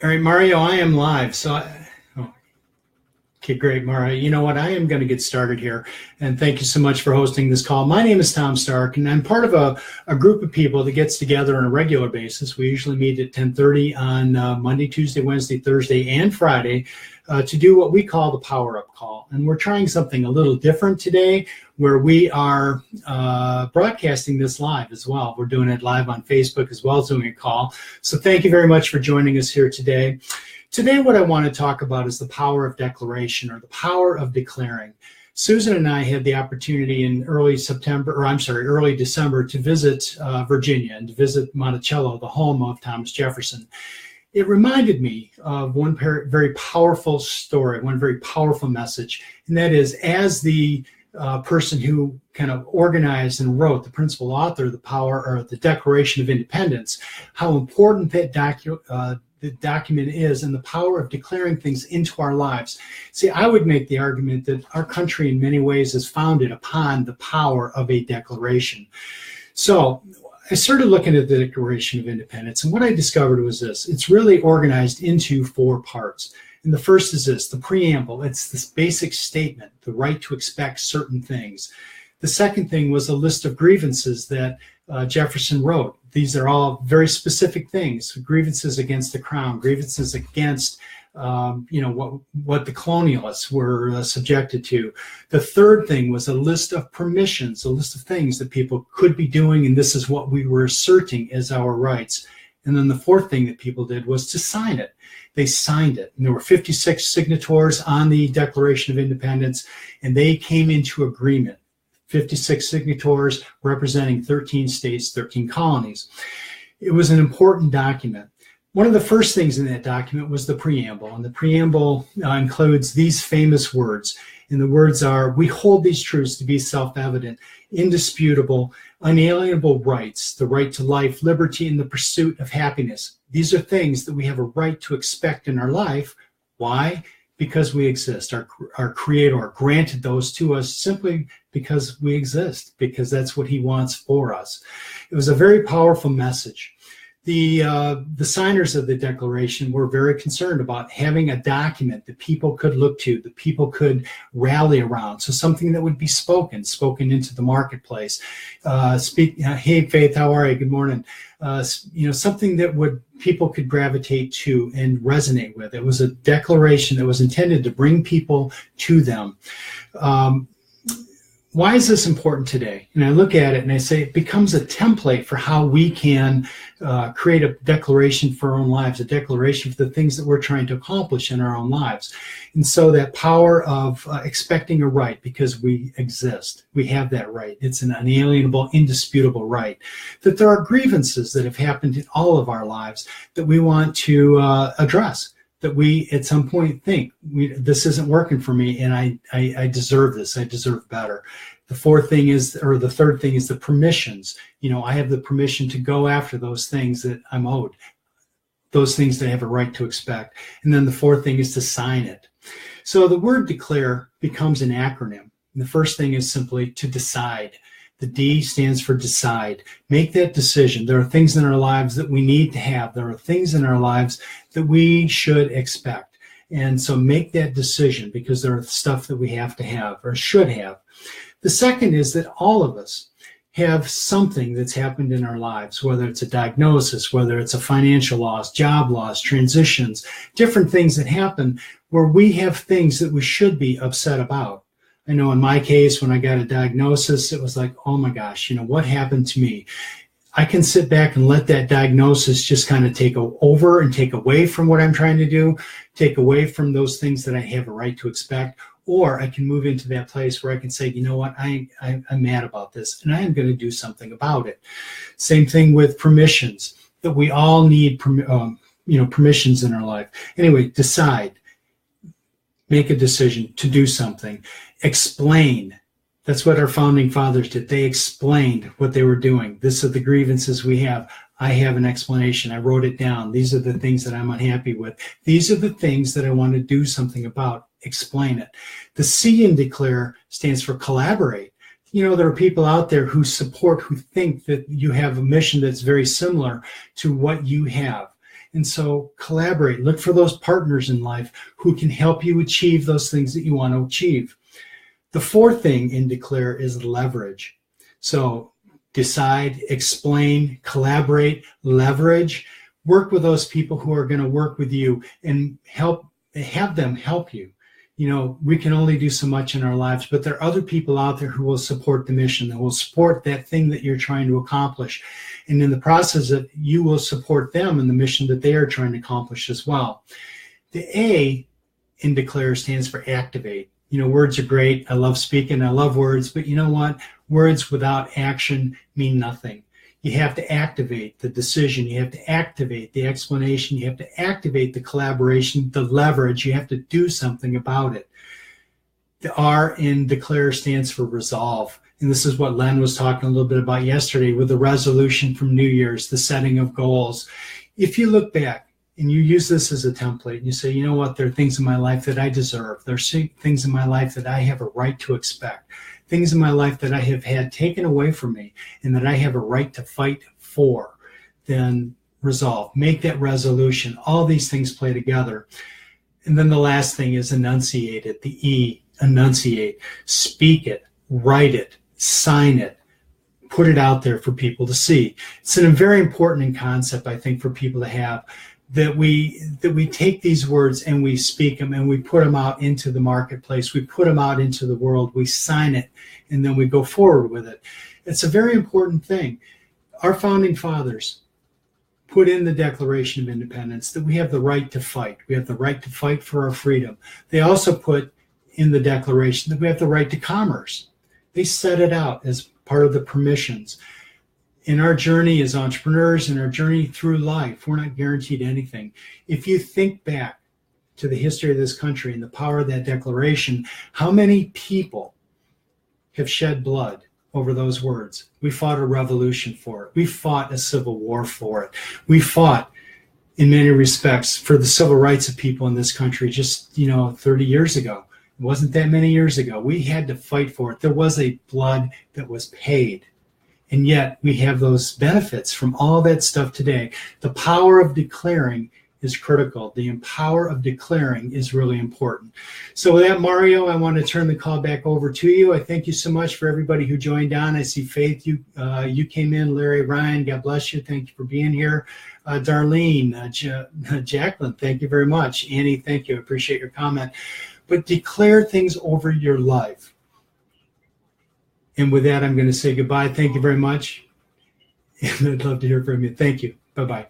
All right, Mario, I am live. Okay, great, Mario. You know what? I am going to get started here. And thank you so much for hosting this call. My name is Tom Stark, and I'm part of a group of people that gets together on a regular basis. We usually meet at 10:30 on Monday, Tuesday, Wednesday, Thursday, and Friday to do what we call the Power Up Call. And we're trying something a little different today, where we are broadcasting this live as well. We're doing it live on Facebook as well as doing a call. So thank you very much for joining us here today. Today, what I want to talk about is the power of declaration, or the power of declaring. Susan and I had the opportunity in early December to visit Virginia and to visit Monticello, the home of Thomas Jefferson. It reminded me of one very powerful story, one very powerful message, and that is, as the person who kind of organized and wrote, the principal author of the Declaration of Independence, how important that the document is, and the power of declaring things into our lives. See, I would make the argument that our country in many ways is founded upon the power of a declaration. So I started looking at the Declaration of Independence, and what I discovered was this. It's really organized into 4 parts. And the first is this, the preamble. It's this basic statement, the right to expect certain things. The second thing was a list of grievances that Jefferson wrote. These are all very specific things: grievances against the crown, grievances against what the colonialists were subjected to. The third thing was a list of permissions, a list of things that people could be doing, and this is what we were asserting as our rights. And then the fourth thing that people did was to sign it. They signed it. And there were 56 signatories on the Declaration of Independence, and they came into agreement. 56 signatories representing 13 states, 13 colonies. It was an important document. One of the first things in that document was the preamble, and the preamble includes these famous words. And the words are, "We hold these truths to be self-evident, indisputable, unalienable rights, the right to life, liberty, and the pursuit of happiness. These are things that we have a right to expect in our life." Why? Because we exist. Our Creator granted those to us simply because we exist, because that's what He wants for us. It was a very powerful message. The signers of the Declaration were very concerned about having a document that people could look to, that people could rally around. So something that would be spoken into the marketplace. Hey, Faith, how are you? Good morning. Something that people could gravitate to and resonate with. It was a declaration that was intended to bring people to them. Why is this important today? And I look at it and I say it becomes a template for how we can create a declaration for our own lives, a declaration for the things that we're trying to accomplish in our own lives. And so that power of expecting a right, because we exist, we have that right. It's an unalienable, indisputable right. That there are grievances that have happened in all of our lives that we want to address. That we at some point think, this isn't working for me, and I deserve this. I deserve better. The third thing is the permissions. I have the permission to go after those things that I'm owed, those things that I have a right to expect. And then the fourth thing is to sign it. So the word declare becomes an acronym. And the first thing is simply to decide. The D stands for decide. Make that decision. There are things in our lives that we need to have. There are things in our lives that we should expect. And so make that decision, because there are stuff that we have to have or should have. The second is that all of us have something that's happened in our lives, whether it's a diagnosis, whether it's a financial loss, job loss, transitions, different things that happen where we have things that we should be upset about. I know in my case, when I got a diagnosis, it was like, oh my gosh, what happened to me? I can sit back and let that diagnosis just kind of take over and take away from what I'm trying to do, take away from those things that I have a right to expect, or I can move into that place where I can say, you know what, I'm mad about this, and I am going to do something about it. Same thing with permissions, that we all need permissions in our life. Anyway, decide. Make a decision to do something. Explain. That's what our founding fathers did. They explained what they were doing. This are the grievances we have. I have an explanation. I wrote it down. These are the things that I'm unhappy with. These are the things that I want to do something about. Explain it. The C in declare stands for collaborate. There are people out there who think that you have a mission that's very similar to what you have. And so collaborate, look for those partners in life who can help you achieve those things that you want to achieve. The fourth thing in declare is leverage. So decide, explain, collaborate, leverage, work with those people who are going to work with you and have them help you. We can only do so much in our lives, but there are other people out there who will support the mission, that will support that thing that you're trying to accomplish. And in the process of you will support them in the mission that they are trying to accomplish as well. The A in declare stands for activate. Words are great. I love speaking. I love words, but you know what? Words without action mean nothing. You have to activate the decision. You have to activate the explanation. You have to activate the collaboration, the leverage. You have to do something about it. The R in declare stands for resolve. And this is what Len was talking a little bit about yesterday with the resolution from New Year's, the setting of goals. If you look back and you use this as a template and you say, you know what, there are things in my life that I deserve. There's things in my life that I have a right to expect. Things in my life that I have had taken away from me and that I have a right to fight for, then resolve. Make that resolution. All these things play together. And then the last thing is enunciate it, the E, enunciate. Speak it, write it, sign it, put it out there for people to see. It's a very important concept, I think, for people to have, that we take these words and we speak them and we put them out into the marketplace. We put them out into the world. We sign it and then we go forward with it. It's a very important thing. Our founding fathers put in the Declaration of Independence that we have the right to fight. We have the right to fight for our freedom. They also put in the Declaration that we have the right to commerce. They set it out as part of the permissions. In our journey as entrepreneurs, in our journey through life, we're not guaranteed anything. If you think back to the history of this country and the power of that declaration, how many people have shed blood over those words? We fought a revolution for it. We fought a civil war for it. We fought, in many respects, for the civil rights of people in this country just, 30 years ago. It wasn't that many years ago. We had to fight for it. There was a blood that was paid. And yet we have those benefits from all that stuff today. The power of declaring is critical. The power of declaring is really important. So with that, Mario, I want to turn the call back over to you. I thank you so much for everybody who joined on. I see Faith, you came in. Larry, Ryan, God bless you. Thank you for being here. Darlene, Jacqueline, thank you very much. Annie, thank you. I appreciate your comment. But declare things over your life. And with that, I'm going to say goodbye. Thank you very much. And I'd love to hear from you. Thank you. Bye-bye.